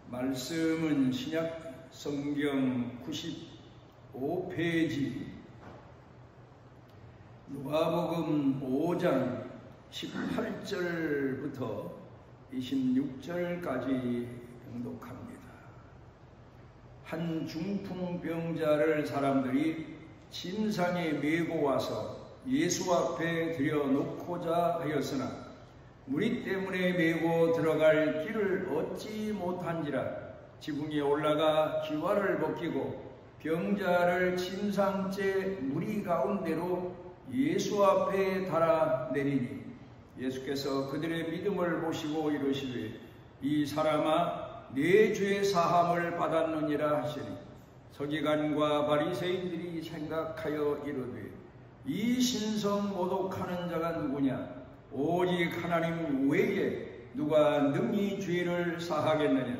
말씀은 신약 성경 95페이지 누가복음 5장 18절부터 26절까지 봉독합니다. 한 중풍병자를 사람들이 침상에 메고 와서 예수 앞에 들여놓고자 하였으나 무리 때문에 메고 들어갈 길을 얻지 못한지라 지붕에 올라가 기와를 벗기고 병자를 침상째 무리 가운데로 예수 앞에 달아 내리니 예수께서 그들의 믿음을 보시고 이르시되 이 사람아 네 죄 사함을 받았느니라 하시니 서기관과 바리새인들이 생각하여 이르되 이 신성 모독하는 자가 누구냐 오직 하나님 외에 누가 능히 죄를 사하겠느냐.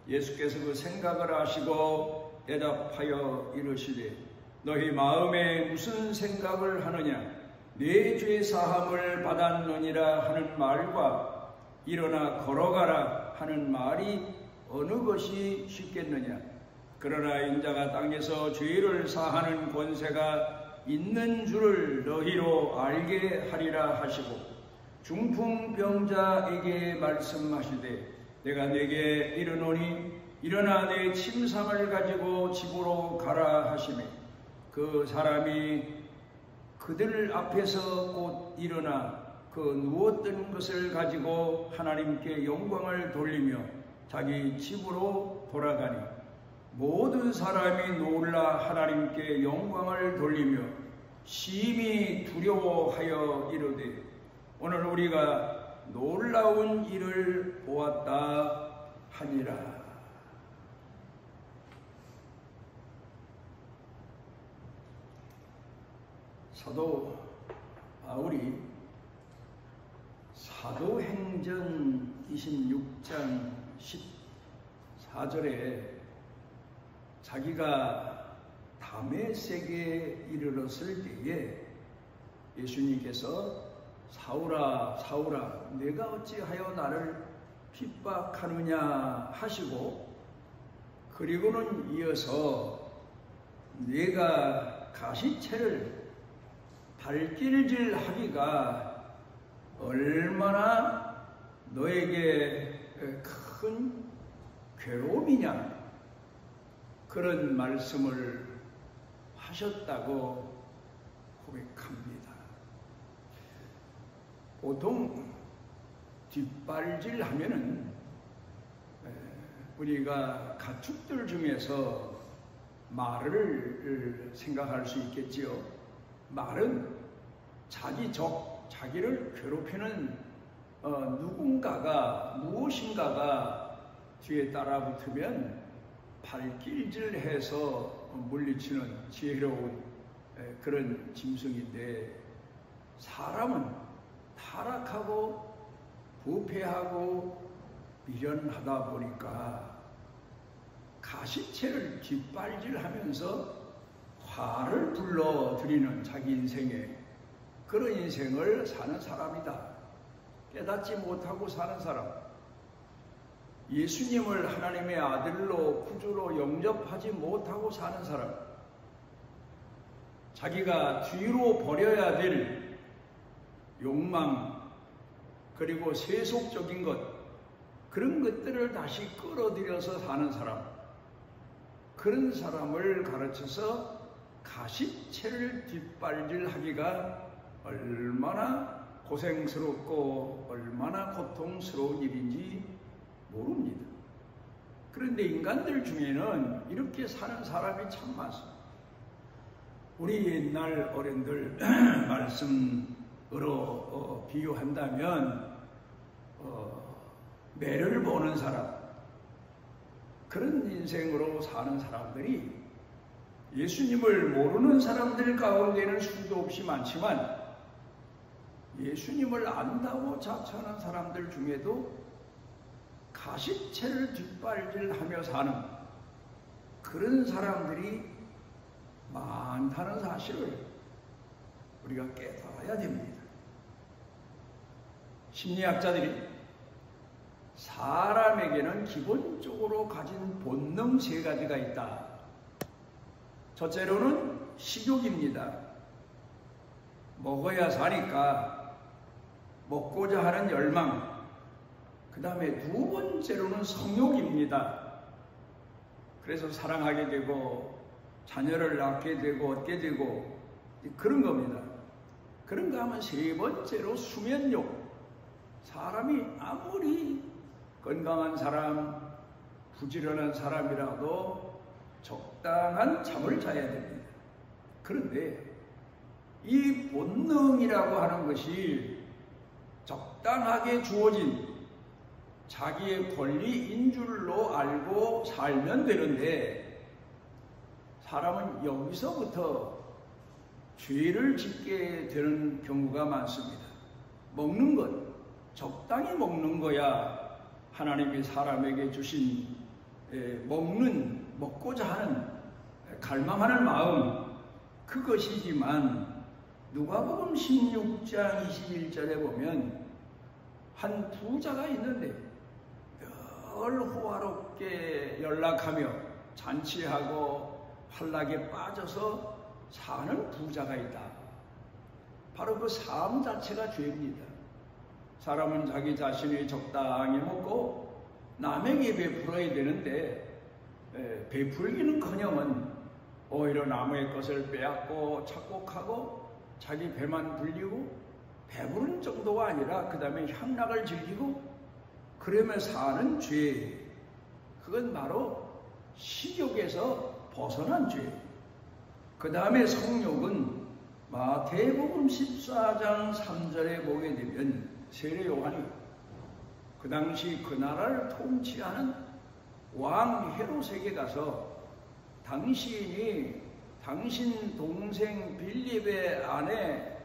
예수께서 그 생각을 아시고 대답하여 이르시되 너희 마음에 무슨 생각을 하느냐. 내 죄 사함을 받았느니라 하는 말과 일어나 걸어가라 하는 말이 어느 것이 쉽겠느냐. 그러나 인자가 땅에서 죄를 사하는 권세가 있는 줄을 너희로 알게 하리라 하시고 중풍병자에게 말씀하시되 내가 내게 이르노니 일어나 내 침상을 가지고 집으로 가라 하시매 그 사람이 그들 앞에서 곧 일어나 그 누웠던 것을 가지고 하나님께 영광을 돌리며 자기 집으로 돌아가니 모든 사람이 놀라 하나님께 영광을 돌리며 심히 두려워하여 이르되 오늘 우리가 놀라운 일을 보았다 하니라. 사도 바울이 사도행전 26장 14절에 자기가 다메섹에 이르렀을 때에 예수님께서 사울아 사울아 내가 어찌하여 나를 핍박하느냐 하시고 그리고는 이어서 내가 가시채를 발길질 하기가 얼마나 너에게 큰 괴로움이냐 그런 말씀을 하셨다고 고백합니다. 보통 뒷발질 하면은 우리가 가축들 중에서 말을 생각할 수 있겠지요. 말은 자기 적, 자기를 괴롭히는 누군가가 무엇인가가 뒤에 따라붙으면 발길질해서 물리치는 지혜로운 그런 짐승인데 하람은 타락하고 부패하고 미련하다 보니까 가시채를 뒷발질하면서 화를 불러들이는 자기 인생에 그런 인생을 사는 사람이다. 깨닫지 못하고 사는 사람. 예수님을 하나님의 아들로 구주로 영접하지 못하고 사는 사람. 자기가 뒤로 버려야 될 욕망 그리고 세속적인 것 그런 것들을 다시 끌어들여서 사는 사람 그런 사람을 가르쳐서 가시채를 뒷발질하기가 얼마나 고생스럽고 얼마나 고통스러운 일인지 모릅니다. 그런데 인간들 중에는 이렇게 사는 사람이 참 많습니다. 우리 옛날 어른들 말씀으로 비유한다면 매를 보는 사람 그런 인생으로 사는 사람들이 예수님을 모르는 사람들 가운데는 수도 없이 많지만 예수님을 안다고 자처하는 사람들 중에도 가시채를 뒷발질하며 사는 그런 사람들이 많다는 사실을 우리가 깨달아야 됩니다. 심리학자들이 사람에게는 기본적으로 가진 본능 세 가지가 있다. 첫째로는 식욕입니다. 먹어야 사니까 먹고자 하는 열망. 그 다음에 두 번째로는 성욕입니다. 그래서 사랑하게 되고 자녀를 낳게 되고 얻게 되고 그런 겁니다. 그런가 하면 세 번째로 수면욕. 사람이 아무리 건강한 사람, 부지런한 사람이라도 적당한 잠을 자야 됩니다. 그런데 이 본능이라고 하는 것이 적당하게 주어진 자기의 권리인 줄로 알고 살면 되는데, 사람은 여기서부터 죄를 짓게 되는 경우가 많습니다. 먹는 것, 적당히 먹는 거야 하나님이 사람에게 주신 먹고자 하는 갈망하는 마음, 그것이지만 누가복음 16장 21절에 보면 한 부자가 있는데 늘 호화롭게 연락하며 잔치하고 환락에 빠져서 사는 부자가 있다. 바로 그 삶 자체가 죄입니다. 사람은 자기 자신이 적당히 먹고 남에게 베풀어야 되는데 베풀기는커녕은 오히려 남의 것을 빼앗고 착복하고 자기 배만 불리고 배부른 정도가 아니라 그 다음에 향락을 즐기고 그러며 사는 죄, 그건 바로 식욕에서 벗어난 죄. 그 다음에 성욕은 마태복음 14장 3절에 보게 되면 세례 요한이 그 당시 그 나라를 통치하는 왕 헤롯에게 가서 당신이 당신 동생 빌립의 아내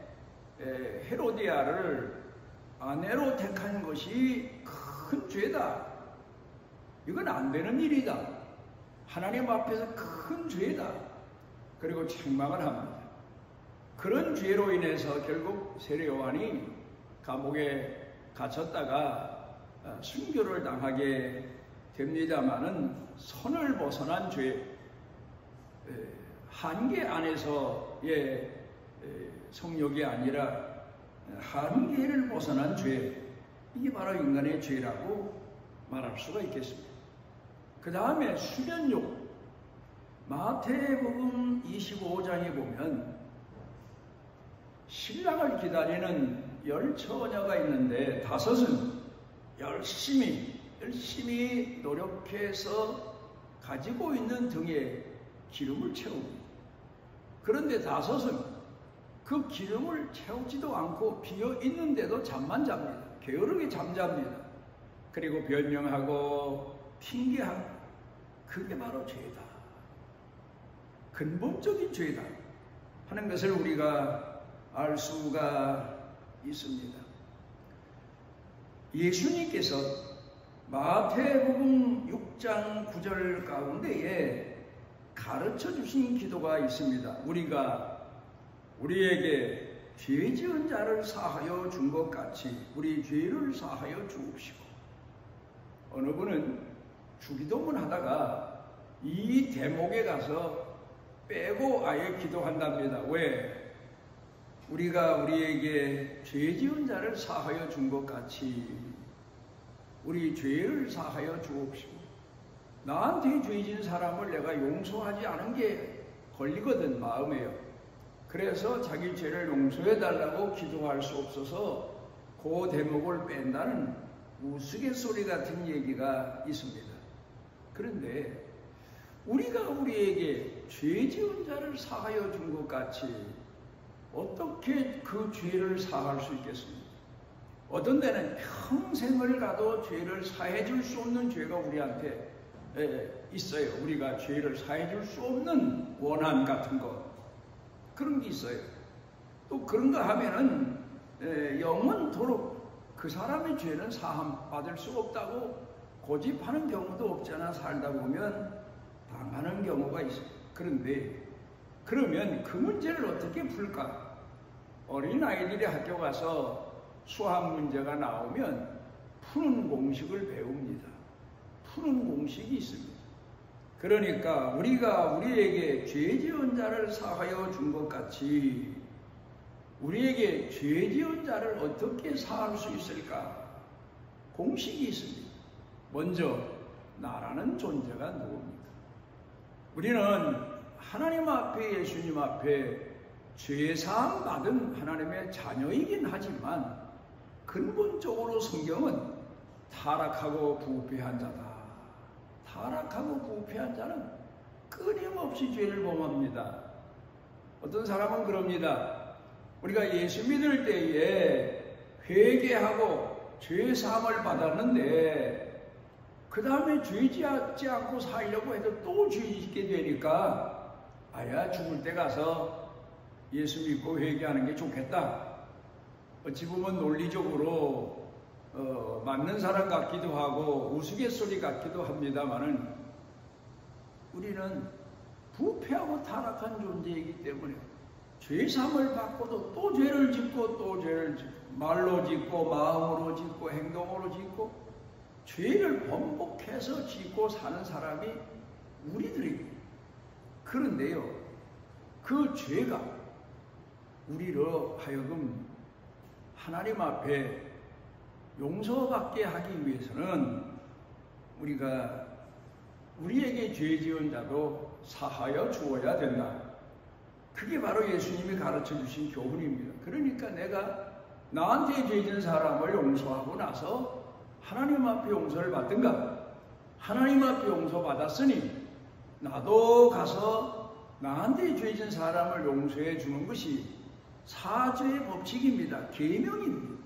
헤로디아를 아내로 택한 것이 큰 죄다. 이건 안 되는 일이다. 하나님 앞에서 큰 죄다. 그리고 책망을 합니다. 그런 죄로 인해서 결국 세례 요한이 감옥에 gat혔다가 순교를 당하게 됩니다마는 선을 벗어난 죄, 한계 안에서의 성욕이 아니라 한계를 벗어난 죄, 이게 바로 인간의 죄라고 말할 수가 있겠습니다. 그 다음에 수면욕, 마태복음 25장에 보면 신랑을 기다리는 10처녀가 있는데 5은 열심히 노력해서 가지고 있는 등에 기름을 채웁니다. 그런데 5은 그 기름을 채우지도 않고 비어 있는데도 잠만 잡니다. 게으르게 잠잡니다. 그리고 변명하고 핑계하고, 그게 바로 죄다. 근본적인 죄다 하는 것을 우리가 알 수가 있습니다. 예수님께서 마태복음 6장 9절 가운데에 가르쳐 주신 기도가 있습니다. 우리가 우리에게 죄 지은 자를 사하여 준 것 같이 우리 죄를 사하여 주옵시고. 어느 분은 주기도문 하다가 이 대목에 가서 빼고 아예 기도한답니다. 왜? 우리가 우리에게 죄 지은 자를 사하여 준 것 같이 우리 죄를 사하여 주옵시고. 나한테 죄 지은 사람을 내가 용서하지 않은 게 걸리거든, 마음에요. 그래서 자기 죄를 용서해 달라고 기도할 수 없어서 그 대목을 뺀다는 우스갯소리 같은 얘기가 있습니다. 그런데 우리가 우리에게 죄 지은 자를 사하여 준 것 같이 어떻게 그 죄를 사할 수 있겠습니까? 어떤 데는 평생을 가도 죄를 사해 줄 수 없는 죄가 우리한테 있어요. 우리가 죄를 사해 줄 수 없는 원한 같은 것, 그런 게 있어요. 또 그런가 하면은 영원토록 그 사람의 죄는 사함 받을 수 없다고 고집하는 경우도 없잖아. 살다 보면 당하는 경우가 있어요. 그런데 그러면 그 문제를 어떻게 풀까? 어린아이들이 학교 가서 수학 문제가 나오면 푸는 공식을 배웁니다. 푸는 공식이 있습니다. 그러니까 우리가 우리에게 죄 지은 자를 사하여 준 것 같이 우리에게 죄 지은 자를 어떻게 사할 수 있을까? 공식이 있습니다. 먼저 나라는 존재가 누굽니까? 우리는 하나님 앞에 예수님 앞에 죄사함 받은 하나님의 자녀이긴 하지만 근본적으로 성경은 타락하고 부패한 자다. 타락하고 부패한 자는 끊임없이 죄를 범합니다. 어떤 사람은 그럽니다. 우리가 예수 믿을 때에 회개하고 죄사함을 받았는데 그 다음에 죄 짓지 않고 살려고 해도 또 죄 짓게 되니까 아야 죽을 때 가서 예수 믿고 회개하는 게 좋겠다. 어찌 보면 논리적으로 맞는 사람 같기도 하고 우스갯소리 같기도 합니다만은 우리는 부패하고 타락한 존재이기 때문에 죄사함을 받고도 또 죄를 짓고 또 죄를 짓고 말로 짓고 마음으로 짓고 행동으로 짓고 죄를 번복해서 짓고 사는 사람이 우리들입니다. 그런데요, 그 죄가 우리로 하여금 하나님 앞에 용서받게 하기 위해서는 우리가 우리에게 죄 지은 자도 사하여 주어야 된다. 그게 바로 예수님이 가르쳐 주신 교훈입니다. 그러니까 내가 나한테 죄 지은 사람을 용서하고 나서 하나님 앞에 용서를 받든가, 하나님 앞에 용서받았으니 나도 가서 나한테 죄 지은 사람을 용서해 주는 것이 사죄의 법칙입니다. 계명입니다.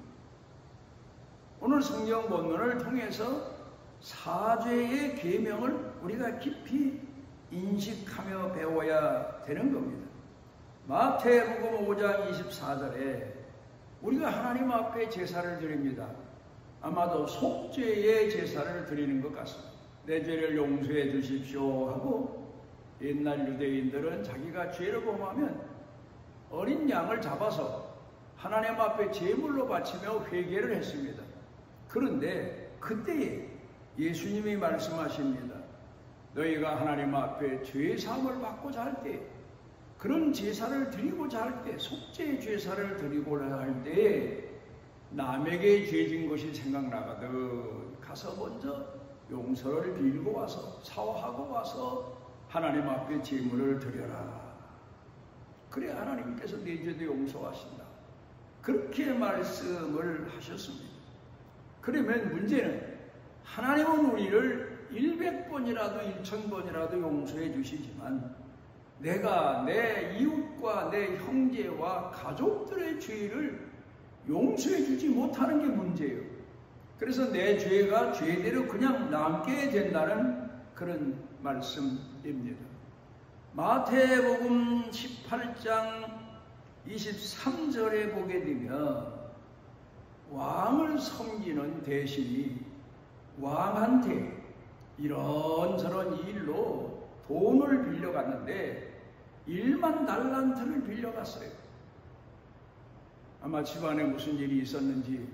오늘 성경 본문을 통해서 사죄의 계명을 우리가 깊이 인식하며 배워야 되는 겁니다. 마태복음 5장 24절에 우리가 하나님 앞에 제사를 드립니다. 아마도 속죄의 제사를 드리는 것 같습니다. 내 죄를 용서해 주십시오 하고 옛날 유대인들은 자기가 죄를 범하면 어린 양을 잡아서 하나님 앞에 제물로 바치며 회개를 했습니다. 그런데 그때에 예수님이 말씀하십니다. 너희가 하나님 앞에 죄사함을 받고자 할 때, 그런 제사를 드리고자 할 때, 속죄의 제사를 드리고자 할 때 남에게 죄진 것이 생각나거든 가서 먼저 용서를 빌고 와서 사화하고 와서 하나님 앞에 제물을 드려라. 그래 하나님께서 내 죄도 용서하신다. 그렇게 말씀을 하셨습니다. 그러면 문제는 하나님은 우리를 100번이라도 1000번이라도 용서해 주시지만 내가 내 이웃과 내 형제와 가족들의 죄를 용서해 주지 못하는 게 문제예요. 그래서 내 죄가 죄대로 그냥 남게 된다는 그런 말씀입니다. 마태복음 18장 23절에 보게 되면 왕을 섬기는 대신이 왕한테 이런저런 일로 돈을 빌려갔는데 1만 달란트를 빌려갔어요. 아마 집안에 무슨 일이 있었는지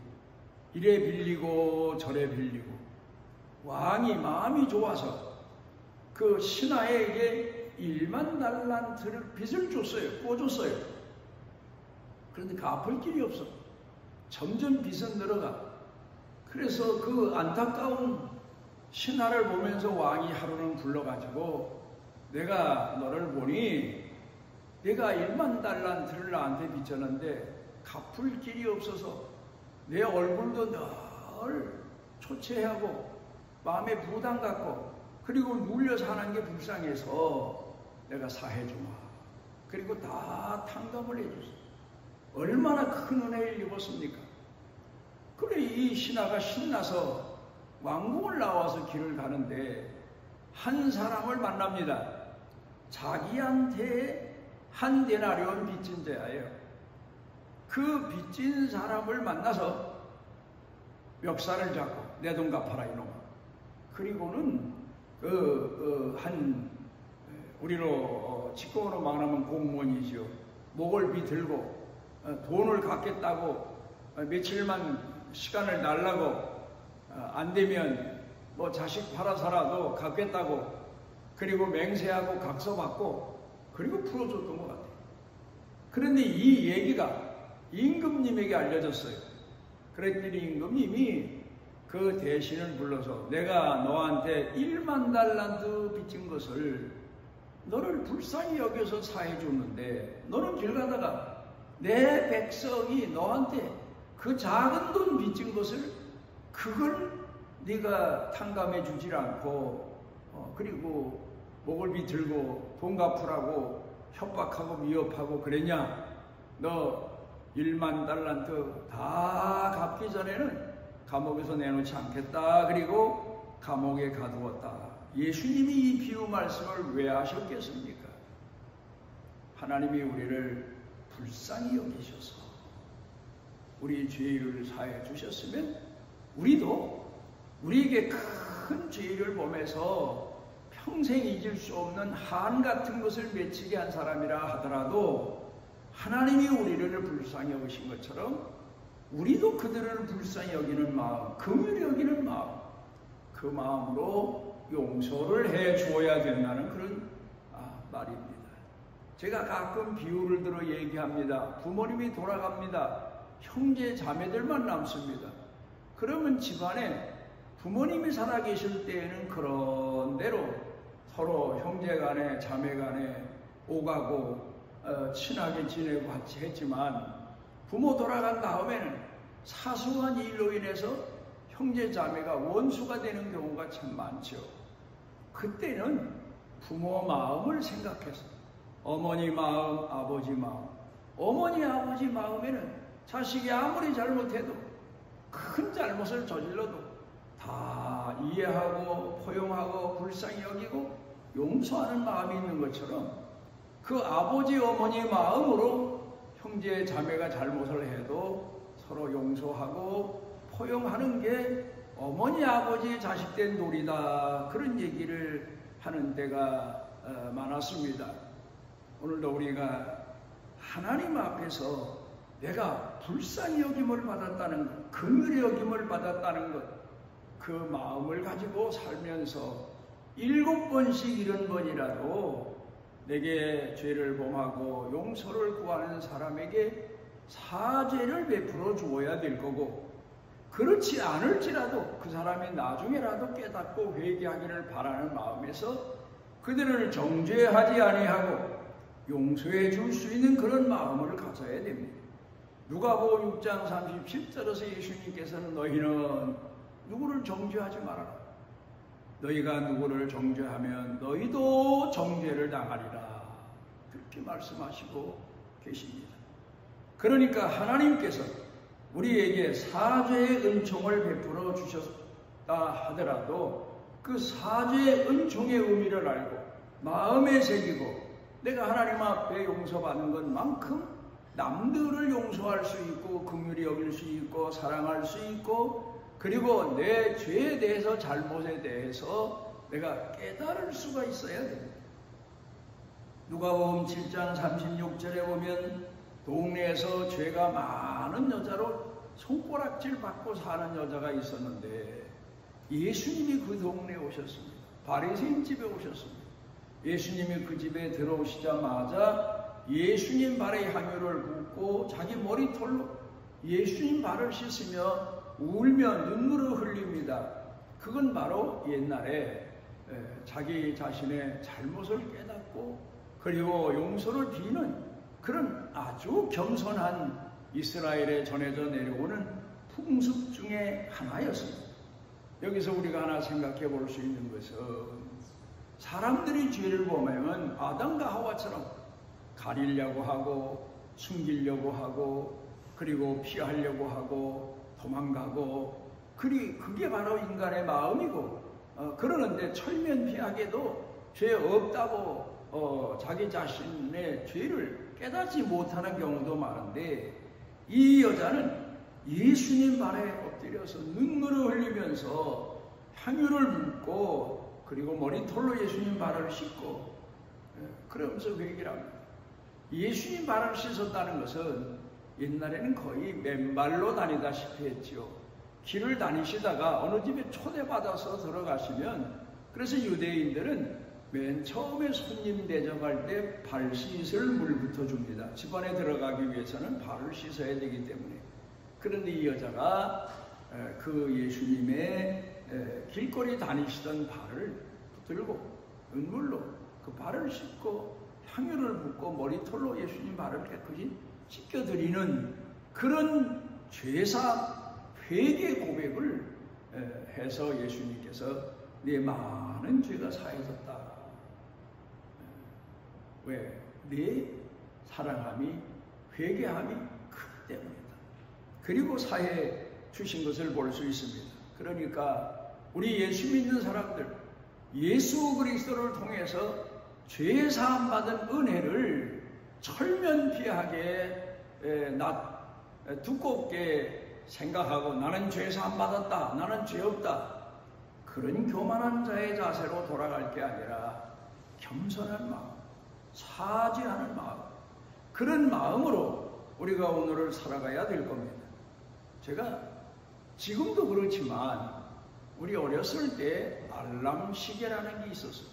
이래 빌리고 저래 빌리고 왕이 마음이 좋아서 그 신하에게 1만 달란트를 빚을 줬어요. 꿔줬어요. 그런데 갚을 길이 없어. 점점 빚은 늘어가. 그래서 그 안타까운 신하를 보면서 왕이 하루는 불러가지고 내가 너를 보니 내가 1만 달란트를 나한테 빚졌는데 갚을 길이 없어서 내 얼굴도 늘 초췌하고 마음에 부담 갖고 그리고 눌려 사는 게 불쌍해서 내가 사해주마. 그리고 다 탕감을 해줬어. 얼마나 큰 은혜를 입었습니까? 그래 이 신하가 신나서 왕궁을 나와서 길을 가는데 한 사람을 만납니다. 자기한테 한 데나리온 빚진 자예요. 그 빚진 사람을 만나서 멱살을 잡고 내 돈 갚아라 이놈아. 그리고는 우리로 직공으로 말하면 공무원이죠. 목을 비들고 돈을 갚겠다고 며칠만 시간을 달라고 안 되면 뭐 자식 팔아서라도 갚겠다고, 그리고 맹세하고 각서받고, 그리고 풀어줬던 것 같아요. 그런데 이 얘기가 임금님에게 알려졌어요. 그랬더니 임금님이 그 대신을 불러서 내가 너한테 1만 달란트 빚진 것을 너를 불쌍히 여겨서 사해줬는데 너는 길 가다가 내 백성이 너한테 그 작은 돈 빚진 것을 그걸 네가 탕감해 주질 않고 그리고 목을 비틀고 돈 갚으라고 협박하고 위협하고 그랬냐? 너 1만 달란트 다 갚기 전에는 감옥에서 내놓지 않겠다. 그리고 감옥에 가두었다. 예수님이 이 비유 말씀을 왜 하셨겠습니까? 하나님이 우리를 불쌍히 여기셔서 우리 죄를 사해 주셨으면 우리도 우리에게 큰 죄를 범해서 평생 잊을 수 없는 한 같은 것을 맺히게 한 사람이라 하더라도 하나님이 우리를 불쌍히 여기신 것처럼 우리도 그들을 불쌍히 여기는 마음, 긍휼히 여기는 마음, 그 마음으로 용서를 해 주어야 된다는 그런 말입니다. 제가 가끔 비유를 들어 얘기합니다. 부모님이 돌아갑니다. 형제 자매들만 남습니다. 그러면 집안에 부모님이 살아계실 때에는 그런 대로 서로 형제간에 자매간에 오가고 친하게 지내고 같이 했지만 부모 돌아간 다음에는 사소한 일로 인해서 형제 자매가 원수가 되는 경우가 참 많죠. 그때는 부모 마음을 생각해서 어머니 마음, 아버지 마음, 어머니 아버지 마음에는 자식이 아무리 잘못해도 큰 잘못을 저질러도 다 이해하고 포용하고 불쌍히 여기고 용서하는 마음이 있는 것처럼 그 아버지 어머니 마음으로 형제 자매가 잘못을 해도 서로 용서하고 포용하는 게 어머니 아버지의 자식된 놀이다, 그런 얘기를 하는 때가 많았습니다. 오늘도 우리가 하나님 앞에서 내가 불쌍히 여김을 받았다는 것, 긍휼히 여김을 받았다는 것, 그 마음을 가지고 살면서 7번씩 70번이라도 내게 죄를 범하고 용서를 구하는 사람에게 사죄를 베풀어 주어야 될 거고, 그렇지 않을지라도 그 사람이 나중에라도 깨닫고 회개하기를 바라는 마음에서 그들을 정죄하지 아니하고 용서해 줄 수 있는 그런 마음을 가져야 됩니다. 누가복음 6장 37절에서 예수님께서는 너희는 누구를 정죄하지 말아라. 너희가 누구를 정죄하면 너희도 정죄를 당하리라. 그렇게 말씀하시고 계십니다. 그러니까 하나님께서 우리에게 사죄의 은총을 베풀어 주셨다 하더라도 그 사죄의 은총의 의미를 알고 마음에 새기고 내가 하나님 앞에 용서받는 것만큼 남들을 용서할 수 있고 긍휼히 여길 수 있고 사랑할 수 있고 그리고 내 죄에 대해서 잘못에 대해서 내가 깨달을 수가 있어야 됩니다. 누가복음 7장 36절에 보면 동네에서 죄가 많은 여자로 손가락질 받고 사는 여자가 있었는데 예수님이 그 동네에 오셨습니다. 바리새인 집에 오셨습니다. 예수님이 그 집에 들어오시자마자 예수님 발에 향유를 붓고 자기 머리털로 예수님 발을 씻으며 울며 눈물을 흘립니다. 그건 바로 옛날에 자기 자신의 잘못을 깨닫고 그리고 용서를 비는 그런 아주 겸손한 이스라엘에 전해져 내려오는 풍습 중에 하나였습니다. 여기서 우리가 하나 생각해 볼 수 있는 것은 사람들이 죄를 범하면 아담과 하와처럼 가리려고 하고 숨기려고 하고 그리고 피하려고 하고 도망가고 그게 바로 인간의 마음이고 그러는데 철면피하게도 죄 없다고 자기 자신의 죄를 깨닫지 못하는 경우도 많은데 이 여자는 예수님 발에 엎드려서 눈물을 흘리면서 향유를 붓고 그리고 머리털로 예수님 발을 씻고 그러면서 그 얘기를 합니다. 예수님 발을 씻었다는 것은 옛날에는 거의 맨발로 다니다시피 했지요. 길을 다니시다가 어느 집에 초대받아서 들어가시면, 그래서 유대인들은 맨 처음에 손님 대접할 때 발 씻을 물부터 줍니다. 집안에 들어가기 위해서는 발을 씻어야 되기 때문에. 그런데 이 여자가 그 예수님의 길거리 다니시던 발을 들고 은물로 그 발을 씻고 향유를 붓고 머리털로 예수님 발을 깨끗이 씻겨드리는 그런 죄사 회개 고백을 해서 예수님께서 네 많은 죄가 사해졌다. 왜? 네 사랑함이, 회개함이 크기 때문이다. 그리고 사해 주신 것을 볼 수 있습니다. 그러니까 우리 예수 믿는 사람들, 예수 그리스도를 통해서 죄 사함 받은 은혜를 철면피하게 두껍게 생각하고 나는 죄 사함 받았다, 나는 죄 없다, 그런 교만한 자의 자세로 돌아갈 게 아니라 겸손한 마음, 사죄하는 마음, 그런 마음으로 우리가 오늘을 살아가야 될 겁니다. 제가 지금도 그렇지만 우리 어렸을 때 알람 시계라는 게 있었어요.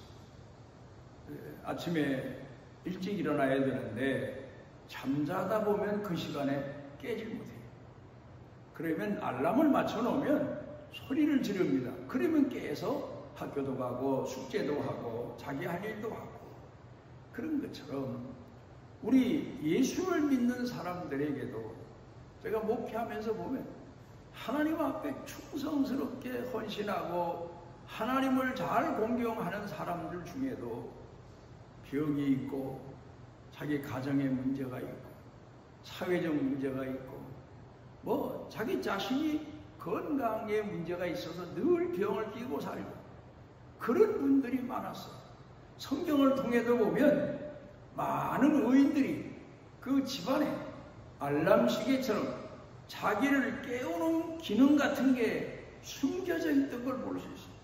아침에 일찍 일어나야 되는데 잠자다 보면 그 시간에 깨질 못해요. 그러면 알람을 맞춰놓으면 소리를 지릅니다. 그러면 깨서 학교도 가고 숙제도 하고 자기 할 일도 하고, 그런 것처럼 우리 예수를 믿는 사람들에게도 제가 목회하면서 보면 하나님 앞에 충성스럽게 헌신하고 하나님을 잘 공경하는 사람들 중에도 병이 있고 자기 가정에 문제가 있고 사회적 문제가 있고 뭐 자기 자신이 건강에 문제가 있어서 늘 병을 끼고 살고 그런 분들이 많았어요. 성경을 통해서 보면 많은 의인들이 그 집안에 알람 시계처럼 자기를 깨우는 기능 같은 게 숨겨져 있던 걸 볼 수 있어요.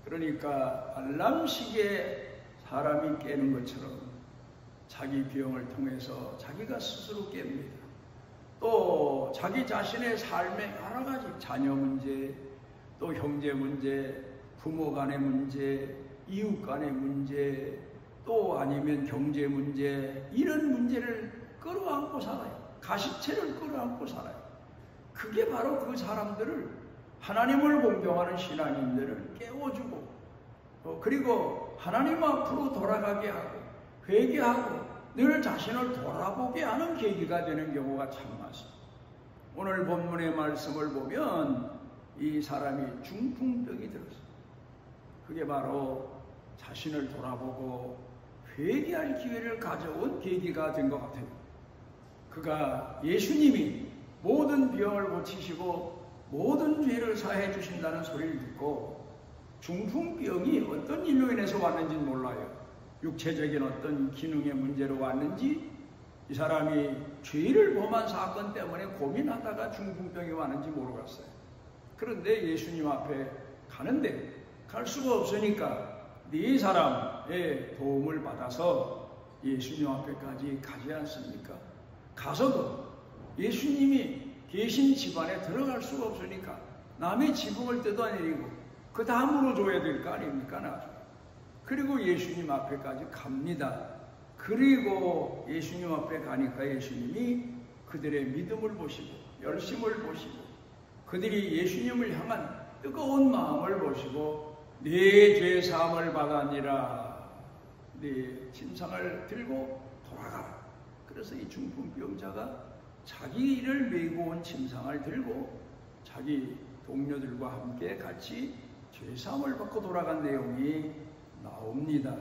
그러니까 알람 시계 사람이 깨는 것처럼 자기 병을 통해서 자기가 스스로 깹니다. 또 자기 자신의 삶의 여러 가지 자녀 문제, 또 형제 문제, 부모 간의 문제, 이웃 간의 문제, 또 아니면 경제 문제, 이런 문제를 끌어안고 살아요. 가시체를 끌어안고 살아요. 그게 바로 그 사람들을, 하나님을 공경하는 신앙인들을 깨워주고 그리고 하나님 앞으로 돌아가게 하고 회개하고 늘 자신을 돌아보게 하는 계기가 되는 경우가 참 많습니다. 오늘 본문의 말씀을 보면 이 사람이 중풍병이 들었어요. 그게 바로 자신을 돌아보고 회개할 기회를 가져온 계기가 된 것 같아요. 그가 예수님이 모든 병을 고치시고 모든 죄를 사해 주신다는 소리를 듣고 중풍병이 어떤 일로 인해서 왔는지는 몰라요. 육체적인 어떤 기능의 문제로 왔는지, 이 사람이 죄를 범한 사건 때문에 고민하다가 중풍병이 왔는지 모르겠어요. 그런데 예수님 앞에 가는데 갈 수가 없으니까 네 사람의 도움을 받아서 예수님 앞에까지 가지 않습니까? 가서도 예수님이 계신 집안에 들어갈 수가 없으니까 남의 지붕을 뜯어내리고 그 다음으로 줘야 될 거 아닙니까? 나중에. 그리고 예수님 앞에까지 갑니다. 그리고 예수님 앞에 가니까 예수님이 그들의 믿음을 보시고 열심을 보시고 그들이 예수님을 향한 뜨거운 마음을 보시고 네 죄 사함을 받았니라, 네 침상을 들고 돌아가라. 그래서 이 중풍병자가 자기를 메고 온 침상을 들고 자기 동료들과 함께 같이 죄 사함을 받고 돌아간 내용이 나옵니다.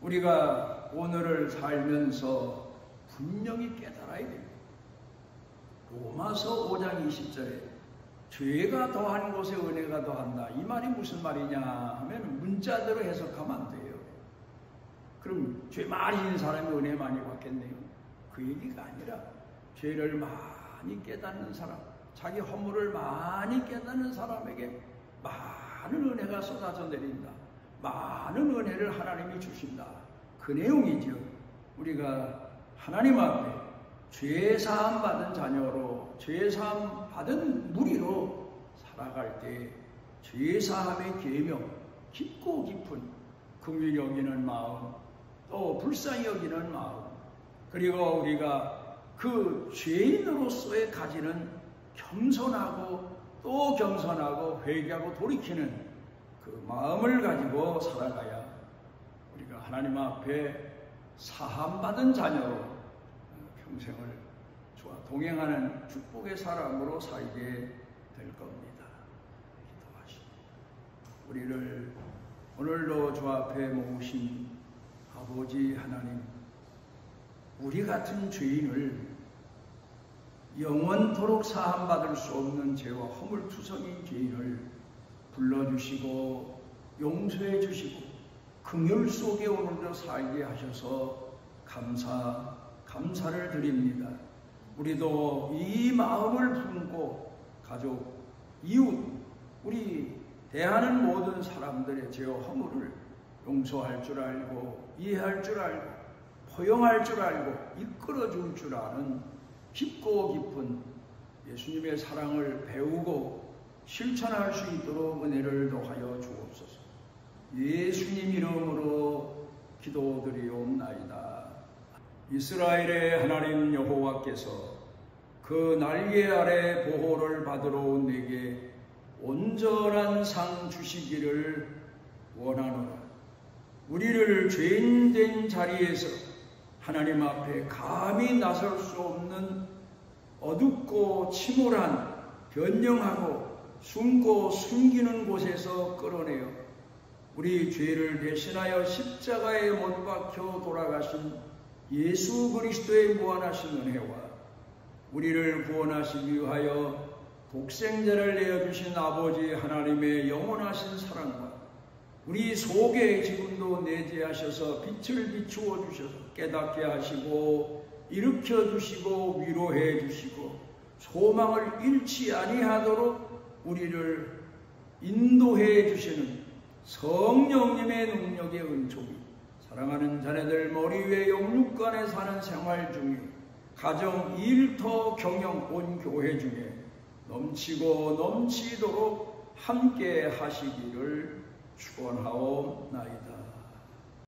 우리가 오늘을 살면서 분명히 깨달아야 됩니다. 로마서 5장 20절에 죄가 더한 곳에 은혜가 더한다. 이 말이 무슨 말이냐 하면 문자대로 해석하면 안 돼요. 그럼 죄 많이 있는 사람이 은혜 많이 받겠네요. 그 얘기가 아니라 죄를 많이 깨닫는 사람, 자기 허물을 많이 깨닫는 사람에게 많은 은혜가 쏟아져 내린다. 많은 은혜를 하나님이 주신다. 그 내용이죠. 우리가 하나님 앞에 죄 사함 받은 자녀로 죄사함 받은 무리로 살아갈 때 죄사함의 계명, 깊고 깊은 긍휼히 여기는 마음, 또 불쌍히 여기는 마음, 그리고 우리가 그 죄인으로서의 가지는 겸손하고 또 겸손하고 회개하고 돌이키는 그 마음을 가지고 살아가야 우리가 하나님 앞에 사함받은 자녀로 평생을 주와 동행하는 축복의 사람으로 살게 될 겁니다. 기도하십니다. 우리를 오늘도 주 앞에 모으신 아버지 하나님, 우리 같은 죄인을 영원토록 사함받을 수 없는 죄와 허물투성인 죄인을 불러주시고 용서해 주시고 긍휼 속에 오늘도 살게 하셔서 감사를 드립니다. 우리도 이 마음을 품고 가족, 이웃, 우리 대하는 모든 사람들의 죄와 허물을 용서할 줄 알고 이해할 줄 알고 포용할 줄 알고 이끌어줄 줄 아는 깊고 깊은 예수님의 사랑을 배우고 실천할 수 있도록 은혜를 더하여 주옵소서. 예수님 이름으로 기도드리옵나이다. 이스라엘의 하나님 여호와께서 그 날개 아래 보호를 받으러 온 내게 온전한 상 주시기를 원하노라. 우리를 죄인된 자리에서 하나님 앞에 감히 나설 수 없는 어둡고 침울한 변명하고 숨고 숨기는 곳에서 끌어내어 우리 죄를 대신하여 십자가에 못 박혀 돌아가신 예수 그리스도의 무한하신 은혜와 우리를 구원하시기 위하여 독생자를 내어주신 아버지 하나님의 영원하신 사랑과 우리 속에 지금도 내재하셔서 빛을 비추어 주셔서 깨닫게 하시고 일으켜 주시고 위로해 주시고 소망을 잃지 아니하도록 우리를 인도해 주시는 성령님의 능력의 은총이 사랑하는 자네들 머리 위에 영육간에 사는 생활 중에 가정, 일터, 경영, 온 교회 중에 넘치고 넘치도록 함께 하시기를 축원하옵나이다.